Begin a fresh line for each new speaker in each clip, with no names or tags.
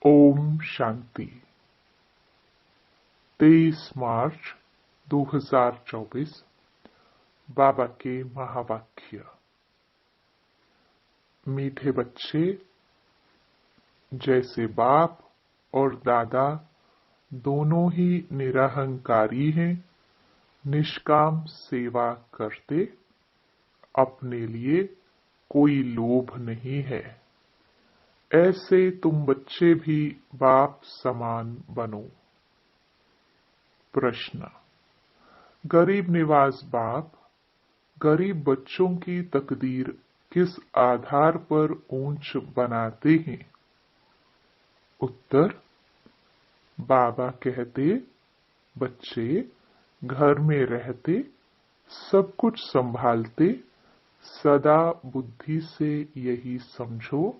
ओम शांति। 23 मार्च 2024 बाबा के महावाक्य। मीठे बच्चे, जैसे बाप और दादा दोनों ही निरहंकारी हैं, निष्काम सेवा करते, अपने लिए कोई लोभ नहीं है, ऐसे तुम बच्चे भी बाप समान बनो। प्रश्न। गरीब निवाज बाप गरीब बच्चों की तकदीर किस आधार पर ऊंच बनाते हैं? उत्तर। बाबा कहते, बच्चे घर में रहते, सब कुछ संभालते, सदा बुद्धि से यही समझो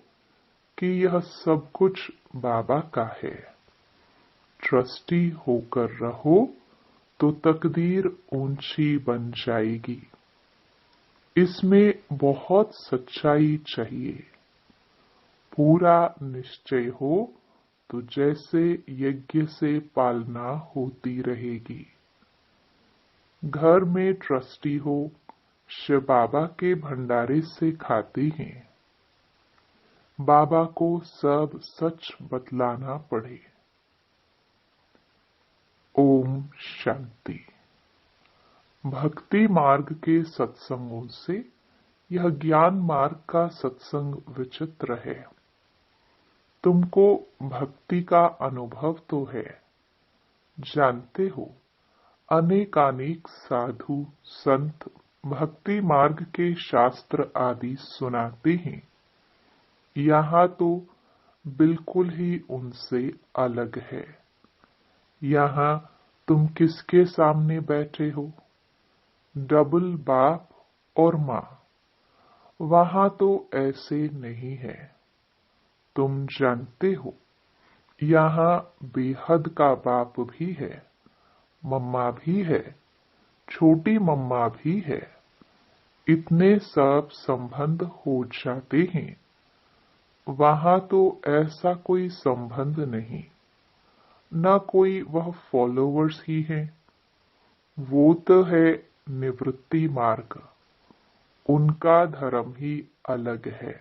कि यह सब कुछ बाबा का है। ट्रस्टी होकर रहो तो तकदीर ऊंची बन जाएगी। इसमें बहुत सच्चाई चाहिए। पूरा निश्चय हो तो जैसे यज्ञ से पालना होती रहेगी। घर में ट्रस्टी हो, शिव बाबा के भंडारे से खाते हैं। बाबा को सब सच बतलाना पड़े। ओम शांति। भक्ति मार्ग के सत्संगों से यह ज्ञान मार्ग का सत्संग विचित्र है। तुमको भक्ति का अनुभव तो है, जानते हो अनेकानेक साधु संत भक्ति मार्ग के शास्त्र आदि सुनाते हैं। यहाँ तो बिल्कुल ही उनसे अलग है। यहाँ तुम किसके सामने बैठे हो? डबल बाप और माँ। वहां तो ऐसे नहीं है। तुम जानते हो यहाँ बेहद का बाप भी है, मम्मा भी है, छोटी मम्मा भी है। इतने सब संबंध हो जाते हैं। वहां तो ऐसा कोई संबंध नहीं, न कोई वह फॉलोवर्स ही हैं। वो तो है निवृत्ति मार्ग, उनका धर्म ही अलग है,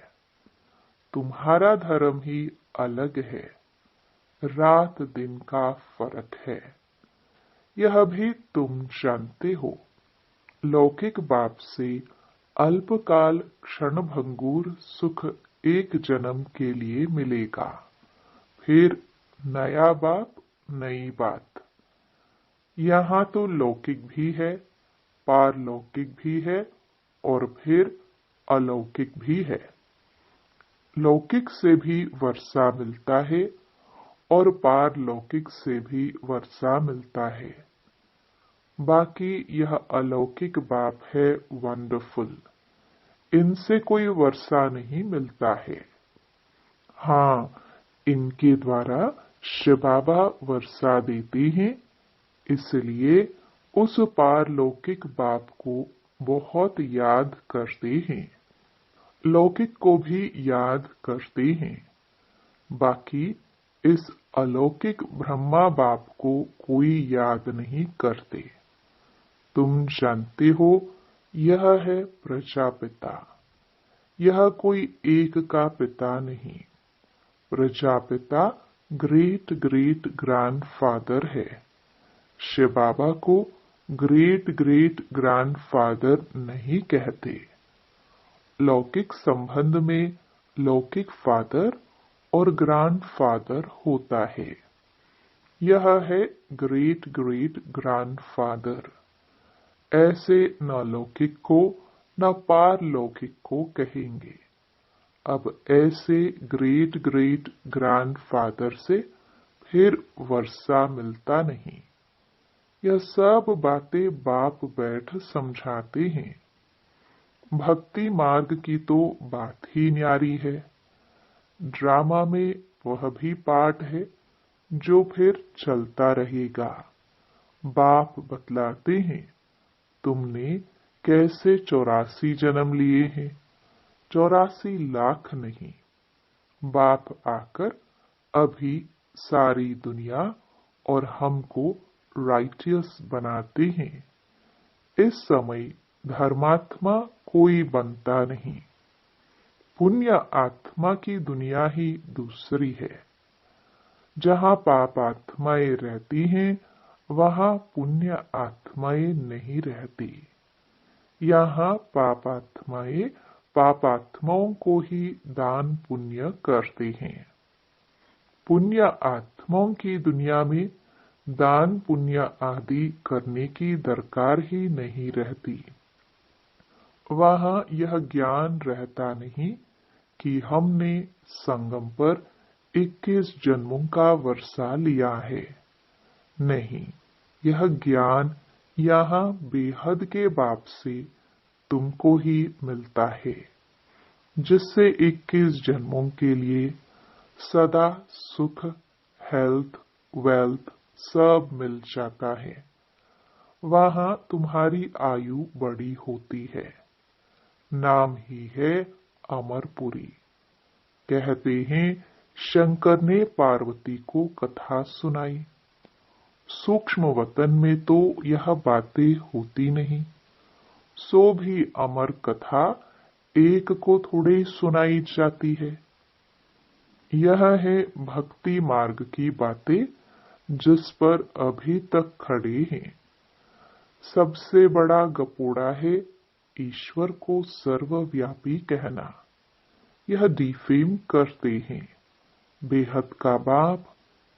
तुम्हारा धर्म ही अलग है। रात दिन का फर्क है, यह भी तुम जानते हो। लौकिक बाप से अल्पकाल क्षणभंगुर सुख एक जन्म के लिए मिलेगा, फिर नया बाप, नई बात। यहाँ तो लौकिक भी है, पारलौकिक भी है और फिर अलौकिक भी है। लौकिक से भी वर्षा मिलता है और पारलौकिक से भी वर्षा मिलता है। बाकी यह अलौकिक बाप है वंडरफुल, इनसे कोई वर्षा नहीं मिलता है। हाँ, इनके द्वारा शिव बाबा वर्षा देते हैं, इसलिए उस पारलौकिक बाप को बहुत याद करते हैं। लौकिक को भी याद करते हैं। बाकी इस अलौकिक ब्रह्मा बाप को कोई याद नहीं करते। तुम जानते हो यह है प्रजापिता। यह कोई एक का पिता नहीं। प्रजापिता ग्रेट ग्रेट ग्रैंडफादर है। शिव बाबा को ग्रेट ग्रेट ग्रैंडफादर नहीं कहते। लौकिक संबंध में लौकिक फादर और ग्रैंडफादर होता है। यह है ग्रेट ग्रेट ग्रैंडफादर। ऐसे न लौकिक को न पारलौकिक को कहेंगे। अब ऐसे ग्रेट ग्रेट ग्रैंडफादर से फिर वर्षा मिलता नहीं। यह सब बातें बाप बैठ समझाते हैं। भक्ति मार्ग की तो बात ही न्यारी है। ड्रामा में वह भी पार्ट है जो फिर चलता रहेगा। बाप बतलाते हैं, तुमने कैसे 84 जन्म लिए हैं, 84 लाख नहीं। बाप आकर अभी सारी दुनिया और हमको राइटियस बनाते हैं। इस समय धर्मात्मा कोई बनता नहीं। पुण्य आत्मा की दुनिया ही दूसरी है। जहाँ पाप आत्माएं रहती हैं, वहाँ पुण्य आत्माएं नहीं रहती। यहाँ पापात्माएं पापात्माओं को ही दान पुण्य करते हैं। पुण्य आत्माओं की दुनिया में दान पुण्य आदि करने की दरकार ही नहीं रहती। वहाँ यह ज्ञान रहता नहीं कि हमने संगम पर 21 जन्मों का वर्षा लिया है। नहीं, यह ज्ञान यहाँ बेहद के बाप से तुमको ही मिलता है, जिससे 21 जन्मों के लिए सदा सुख, हेल्थ, वेल्थ सब मिल जाता है। वहाँ तुम्हारी आयु बड़ी होती है। नाम ही है अमरपुरी। कहते हैं शंकर ने पार्वती को कथा सुनाई। सूक्ष्म वतन में तो यह बातें होती नहीं, सो भी अमर कथा एक को थोड़े सुनाई जाती है। यह है भक्ति मार्ग की बातें, जिस पर अभी तक खड़े हैं। सबसे बड़ा गपोड़ा है ईश्वर को सर्वव्यापी कहना। यह डिफेम करते हैं। बेहद का बाप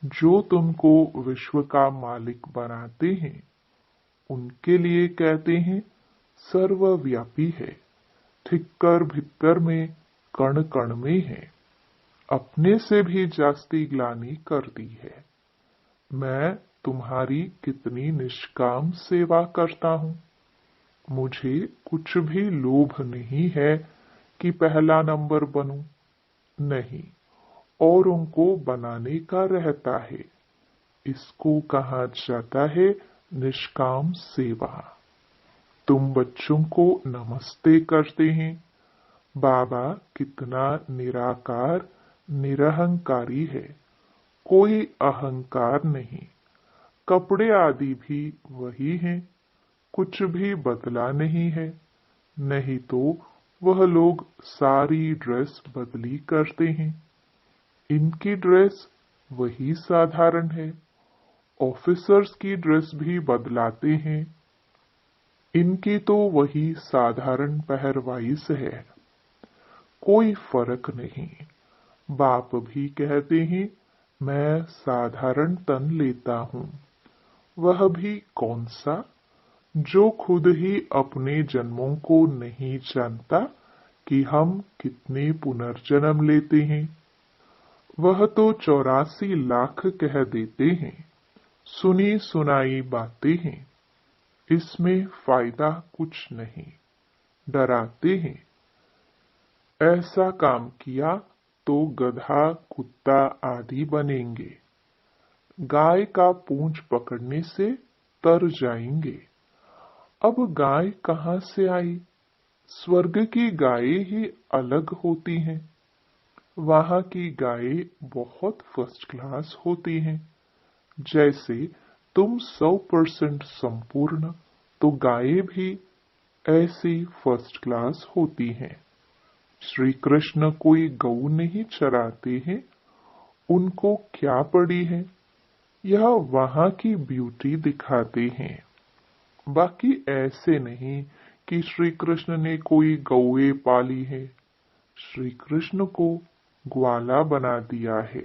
जो तुमको विश्व का मालिक बनाते हैं, उनके लिए कहते हैं सर्वव्यापी है, ठिक्कर भित्तर में, कण कण में है। अपने से भी जास्ती ग्लानि कर दी है। मैं तुम्हारी कितनी निष्काम सेवा करता हूँ। मुझे कुछ भी लोभ नहीं है कि पहला नंबर बनूं। नहीं, औरों को बनाने का रहता है। इसको कहा जाता है निष्काम सेवा। तुम बच्चों को नमस्ते करते हैं। बाबा कितना निराकार निरहंकारी है, कोई अहंकार नहीं। कपड़े आदि भी वही हैं, कुछ भी बदला नहीं है। नहीं तो वह लोग सारी ड्रेस बदली करते हैं। इनकी ड्रेस वही साधारण है। ऑफिसर्स की ड्रेस भी बदलाते हैं। इनकी तो वही साधारण पहरवाइश है, कोई फर्क नहीं। बाप भी कहते हैं मैं साधारण तन लेता हूँ। वह भी कौन सा, जो खुद ही अपने जन्मों को नहीं जानता कि हम कितने पुनर्जन्म लेते हैं। वह तो 84 लाख कह देते हैं। सुनी सुनाई बातें हैं, इसमें फायदा कुछ नहीं। डराते हैं। ऐसा काम किया तो गधा, कुत्ता आदि बनेंगे। गाय का पूंछ पकड़ने से तर जाएंगे। अब गाय कहाँ से आई? स्वर्ग की गायें ही अलग होती हैं। वहां की गायें बहुत फर्स्ट क्लास होती हैं। जैसे तुम 100% संपूर्ण, तो गायें भी ऐसी फर्स्ट क्लास होती हैं। श्री कृष्ण कोई गऊ नहीं चराते हैं, उनको क्या पड़ी है, यह वहां की ब्यूटी दिखाते हैं। बाकी ऐसे नहीं कि श्री कृष्ण ने कोई गौए पाली है। श्री कृष्ण को ग्वाला बना दिया है।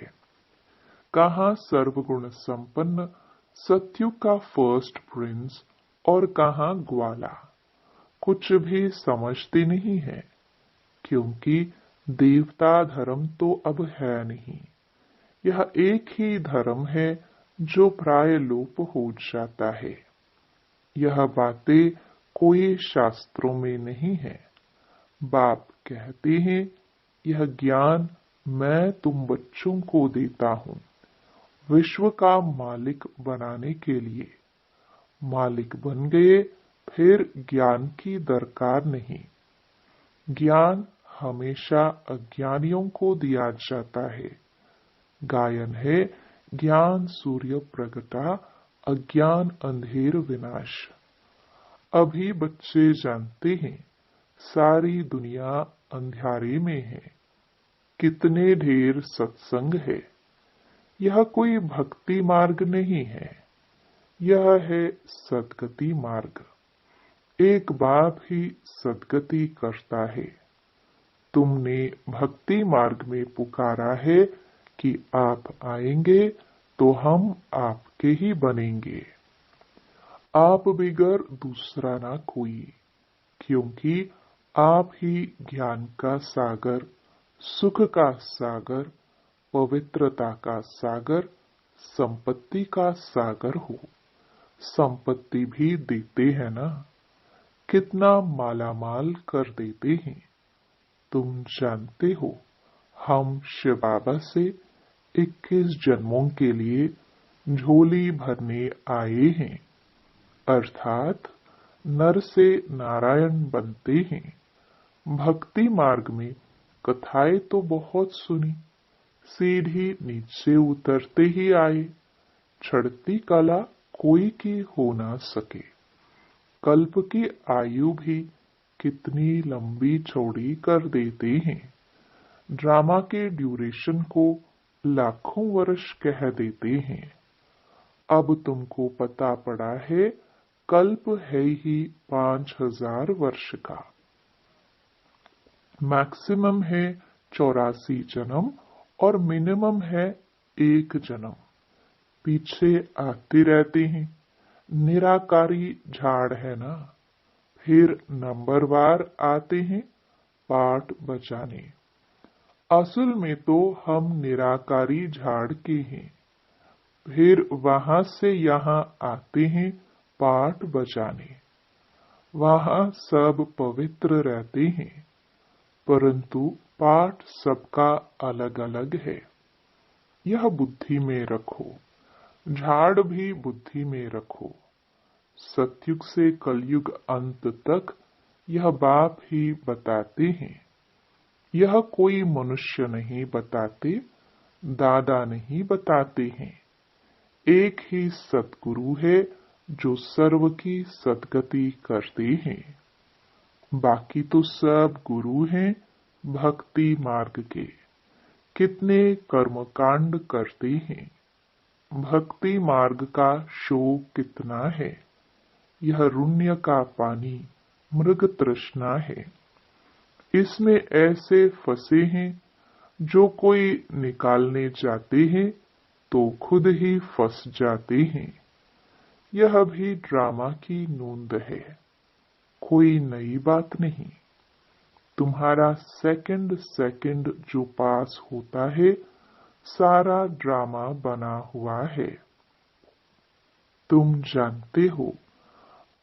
कहाँ सर्वगुण संपन्न सत्युग का फर्स्ट प्रिंस और कहाँ ग्वाला, कुछ भी समझते नहीं है। क्योंकि देवता धर्म तो अब है नहीं। यह एक ही धर्म है जो प्राय लोप हो जाता है। यह बातें कोई शास्त्रों में नहीं है। बाप कहते हैं यह ज्ञान मैं तुम बच्चों को देता हूँ, विश्व का मालिक बनाने के लिए। मालिक बन गए फिर ज्ञान की दरकार नहीं। ज्ञान हमेशा अज्ञानियों को दिया जाता है। गायन है ज्ञान सूर्य प्रगटा, अज्ञान अंधेर विनाश। अभी बच्चे जानते हैं सारी दुनिया अंधियारे में है, कितने ढेर सत्संग है। यह कोई भक्ति मार्ग नहीं है, यह है सदगति मार्ग। एक बाप ही सदगति करता है। तुमने भक्ति मार्ग में पुकारा है कि आप आएंगे तो हम आपके ही बनेंगे। आप बिगर दूसरा ना कोई, क्योंकि आप ही ज्ञान का सागर, सुख का सागर, पवित्रता का सागर, संपत्ति का सागर हो। संपत्ति भी देते हैं ना, कितना मालामाल कर देते हैं। तुम जानते हो हम शिव बाबा से 21 जन्मों के लिए झोली भरने आए हैं, अर्थात नर से नारायण बनते हैं। भक्ति मार्ग में कथाएं तो बहुत सुनी, सीढ़ी नीचे उतरते ही आए। चढ़ती कला कोई की हो ना सके। कल्प की आयु भी कितनी लंबी चौड़ी कर देते हैं। ड्रामा के ड्यूरेशन को लाखों वर्ष कह देते हैं। अब तुमको पता पड़ा है कल्प है ही 5000 वर्ष का। मैक्सिमम है 84 जन्म और मिनिमम है 1 जन्म। पीछे आते रहते हैं। निराकारी झाड़ है ना, फिर नंबरवार आते हैं पाठ बचाने। असल में तो हम निराकारी झाड़ के हैं, फिर वहां से यहाँ आते हैं पाठ बचाने। वहां सब पवित्र रहते हैं, परंतु पाठ सबका अलग अलग है। यह बुद्धि में रखो, झाड़ भी बुद्धि में रखो। सतयुग से कलयुग अंत तक यह बाप ही बताते हैं। यह कोई मनुष्य नहीं बताते, दादा नहीं बताते हैं। एक ही सतगुरु है जो सर्व की सदगति करते हैं। बाकी तो सब गुरु हैं भक्ति मार्ग के, कितने कर्मकांड करते हैं। भक्ति मार्ग का शो कितना है। यह रुण्य का पानी मृग तृष्णा है। इसमें ऐसे फंसे हैं जो कोई निकालने जाते हैं तो खुद ही फंस जाते हैं। यह भी ड्रामा की नूंद है, कोई नई बात नहीं। तुम्हारा सेकंड सेकंड जो पास होता है सारा ड्रामा बना हुआ है। तुम जानते हो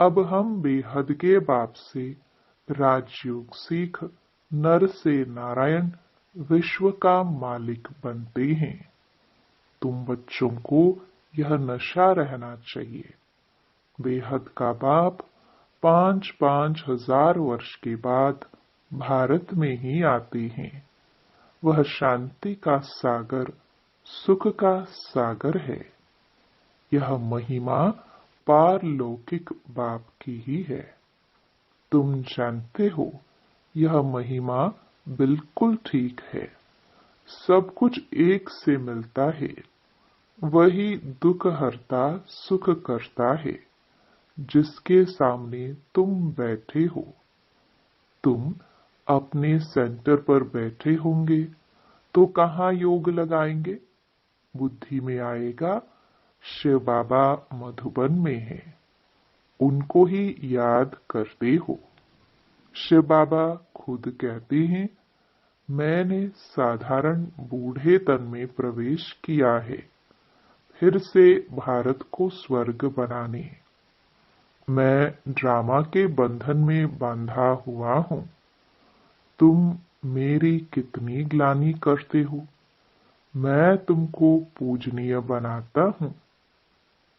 अब हम बेहद के बाप से राजयोग सीख नर से नारायण विश्व का मालिक बनते हैं। तुम बच्चों को यह नशा रहना चाहिए। बेहद का बाप 5-5 हजार वर्ष के बाद भारत में ही आते हैं। वह शांति का सागर, सुख का सागर है। यह महिमा पारलौकिक बाप की ही है। तुम जानते हो यह महिमा बिल्कुल ठीक है। सब कुछ एक से मिलता है। वही दुख हरता सुख करता है जिसके सामने तुम बैठे हो। तुम अपने सेंटर पर बैठे होंगे तो कहाँ योग लगाएंगे? बुद्धि में आएगा शिव बाबा मधुबन में है, उनको ही याद करते हो। शिव बाबा खुद कहते हैं, मैंने साधारण बूढ़े तन में प्रवेश किया है, फिर से भारत को स्वर्ग बनाने। मैं ड्रामा के बंधन में बांधा हुआ हूं। तुम मेरी कितनी ग्लानि करते हो। मैं तुमको पूजनीय बनाता हूं।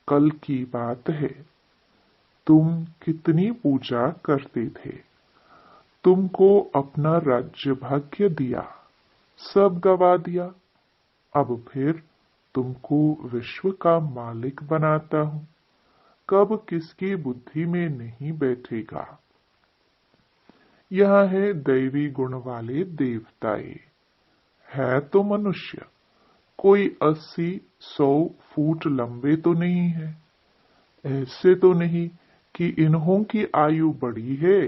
कल की बात है, तुम कितनी पूजा करते थे। तुमको अपना राज्य भाग्य दिया, सब गवा दिया। अब फिर तुमको विश्व का मालिक बनाता हूं, कब किसकी बुद्धि में नहीं बैठेगा। यह है दैवी गुण वाले देवताए, है तो मनुष्य, कोई 80-100 फुट लंबे तो नहीं है। ऐसे तो नहीं कि इन्हों की आयु बड़ी है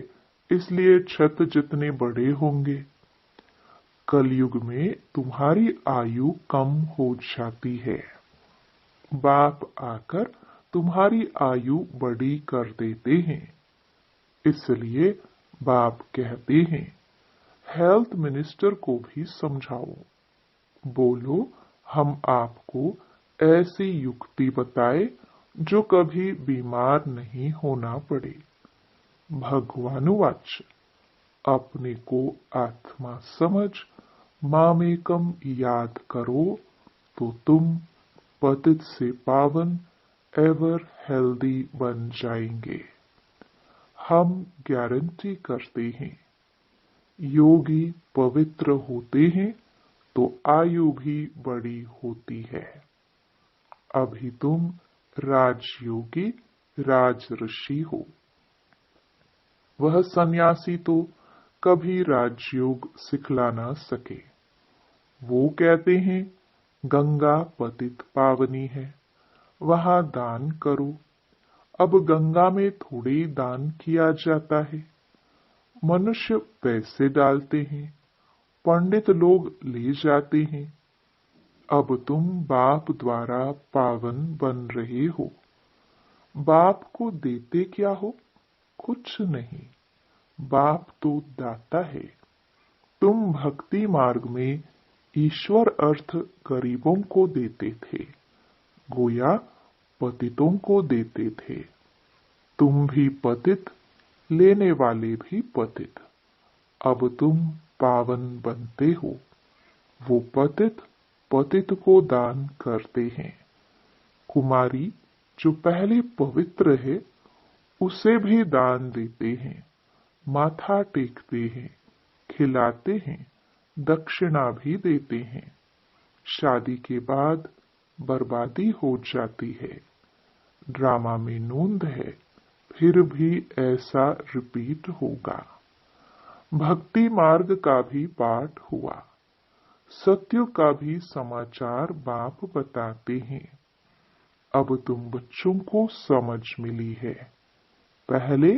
इसलिए छत जितने बड़े होंगे। कलयुग में तुम्हारी आयु कम हो जाती है, बाप आकर तुम्हारी आयु बड़ी कर देते हैं। इसलिए बाप कहते हैं, हेल्थ मिनिस्टर को भी समझाओ, बोलो हम आपको ऐसी युक्ति बताए जो कभी बीमार नहीं होना पड़े। भगवानुवाच, अपने को आत्मा समझ मामेकम याद करो तो तुम पतित से पावन एवर हेल्दी बन जाएंगे। हम गारंटी करते हैं, योगी पवित्र होते हैं तो आयु भी बड़ी होती है। अभी तुम राजयोगी राज ऋषि हो, वह सन्यासी तो कभी राजयोग सिखला ना सके। वो कहते हैं गंगा पतित पावनी है, वहां दान करो। अब गंगा में थोड़े दान किया जाता है, मनुष्य पैसे डालते हैं, पंडित लोग ले जाते हैं। अब तुम बाप द्वारा पावन बन रहे हो, बाप को देते क्या हो? कुछ नहीं, बाप तो दाता है। तुम भक्ति मार्ग में ईश्वर अर्थ गरीबों को देते थे, गोया पतितों को देते थे। तुम भी पतित, लेने वाले भी पतित। अब तुम पावन बनते हो, वो पतित पतित को दान करते हैं। कुमारी जो पहले पवित्र है उसे भी दान देते हैं, माथा टेकते हैं, खिलाते हैं, दक्षिणा भी देते हैं। शादी के बाद बर्बादी हो जाती है, ड्रामा में नोंद है, फिर भी ऐसा रिपीट होगा। भक्ति मार्ग का भी पाठ हुआ, सत्युग का भी समाचार बाप बताते हैं। अब तुम बच्चों को समझ मिली है, पहले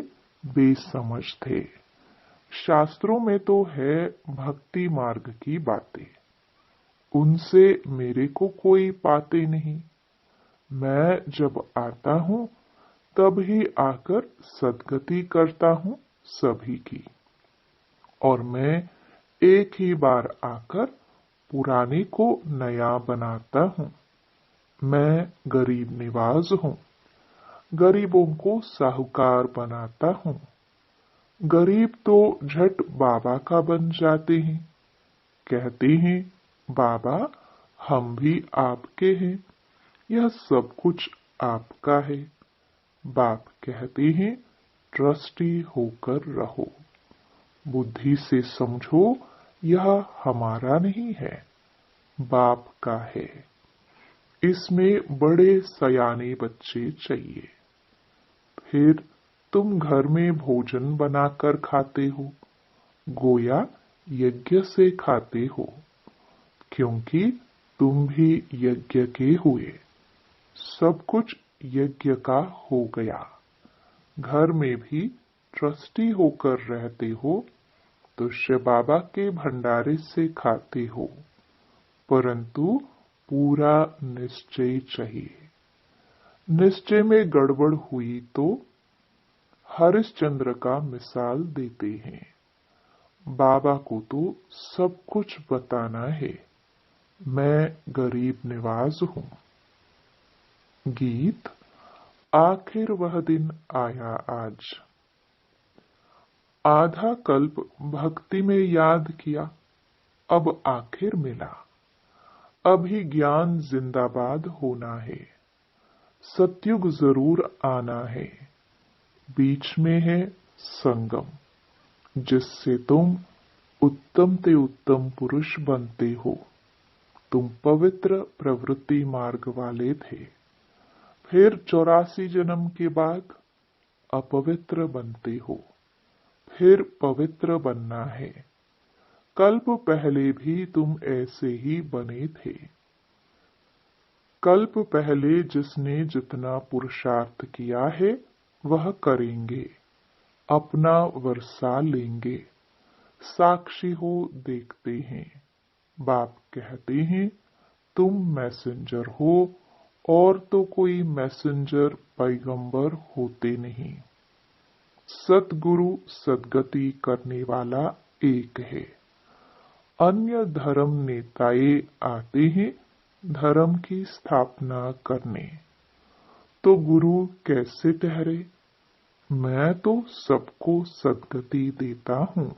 बेसमझ थे। शास्त्रों में तो है भक्ति मार्ग की बातें, उनसे मेरे को कोई पाते नहीं। मैं जब आता हूं तब ही आकर सद्गति करता हूं सभी की, और मैं एक ही बार आकर पुराने को नया बनाता हूं। मैं गरीब निवाज हूं, गरीबों को साहूकार बनाता हूं। गरीब तो झट बाबा का बन जाते हैं, कहते हैं बाबा हम भी आपके हैं, यह सब कुछ आपका है। बाप कहते हैं ट्रस्टी होकर रहो, बुद्धि से समझो यह हमारा नहीं है, बाप का है। इसमें बड़े सयाने बच्चे चाहिए। फिर तुम घर में भोजन बनाकर खाते हो, गोया यज्ञ से खाते हो, क्योंकि तुम भी यज्ञ के हुए। सब कुछ यज्ञ का हो गया। घर में भी ट्रस्टी होकर रहते हो तो शिव बाबा के भंडारे से खाते हो, परंतु पूरा निश्चय चाहिए। निश्चय में गड़बड़ हुई तो हरिश्चंद्र का मिसाल देते हैं, बाबा को तो सब कुछ बताना है। मैं गरीब निवाज हूं। गीत आखिर वह दिन आया आज। आधा कल्प भक्ति में याद किया, अब आखिर मिला। अभी ज्ञान जिंदाबाद होना है, सत्युग जरूर आना है। बीच में है संगम, जिससे तुम उत्तम ते उत्तम पुरुष बनते हो। तुम पवित्र प्रवृत्ति मार्ग वाले थे। फिर 84 जन्म के बाद अपवित्र बनते हो, फिर पवित्र बनना है। कल्प पहले भी तुम ऐसे ही बने थे। कल्प पहले जिसने जितना पुरुषार्थ किया है वह करेंगे, अपना वर्षा लेंगे। साक्षी हो देखते हैं। बाप कहते हैं तुम मैसेंजर हो, और तो कोई मैसेंजर पैगंबर होते नहीं। सतगुरु सदगति करने वाला एक है। अन्य धर्म नेताए आते हैं धर्म की स्थापना करने, तो गुरु कैसे ठहरे? मैं तो सबको सदगति देता हूँ।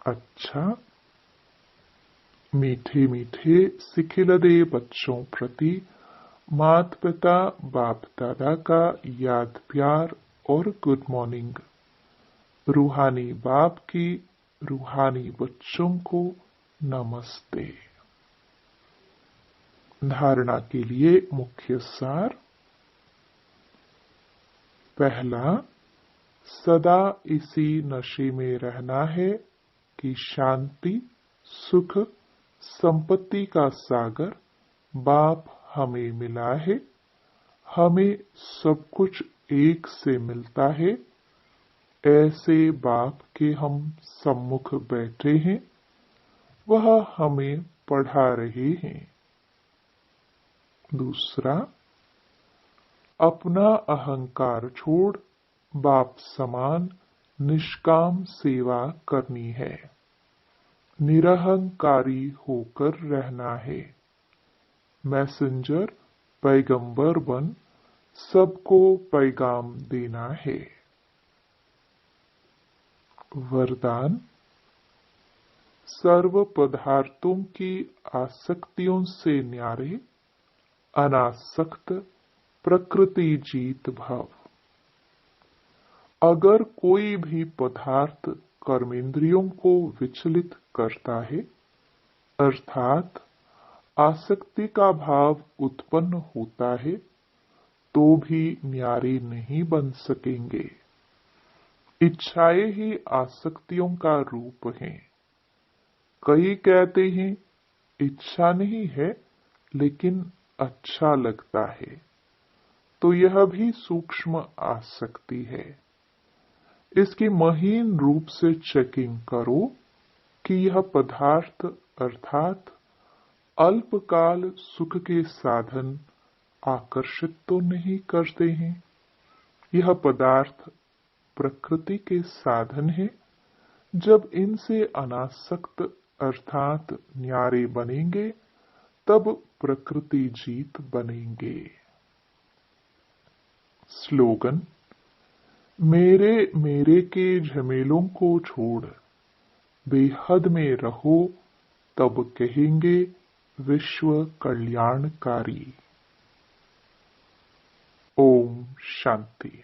अच्छा, मीठे मीठे सिखिलदे बच्चों प्रति माता पिता बाप दादा का याद प्यार और गुड मॉर्निंग। रूहानी बाप की रूहानी बच्चों को नमस्ते। धारणा के लिए मुख्य सार। पहला, सदा इसी नशे में रहना है कि शांति, सुख, संपत्ति का सागर बाप हमें मिला है। हमें सब कुछ एक से मिलता है। ऐसे बाप के हम सम्मुख बैठे हैं, वह हमें पढ़ा रहे हैं। दूसरा, अपना अहंकार छोड़ बाप समान निष्काम सेवा करनी है। निरहंकारी होकर रहना है। मैसेंजर पैगंबर बन सबको पैगाम देना है। वरदान, सर्व पदार्थों की आसक्तियों से न्यारे अनासक्त प्रकृति जीत भव। अगर कोई भी पदार्थ कर्मेंद्रियों को विचलित करता है, अर्थात आसक्ति का भाव उत्पन्न होता है, तो भी न्यारे नहीं बन सकेंगे। इच्छाएं ही आसक्तियों का रूप हैं। कई कहते हैं इच्छा नहीं है लेकिन अच्छा लगता है, तो यह भी सूक्ष्म आसक्ति है। इसकी महीन रूप से चेकिंग करो कि यह पदार्थ अर्थात अल्पकाल सुख के साधन आकर्षित तो नहीं करते हैं। यह पदार्थ प्रकृति के साधन है। जब इनसे अनासक्त अर्थात न्यारे बनेंगे, तब प्रकृति जीत बनेंगे। स्लोगन, मेरे मेरे के झमेलों को छोड़ बेहद में रहो, तब कहेंगे विश्व कल्याणकारी। ओम शांति।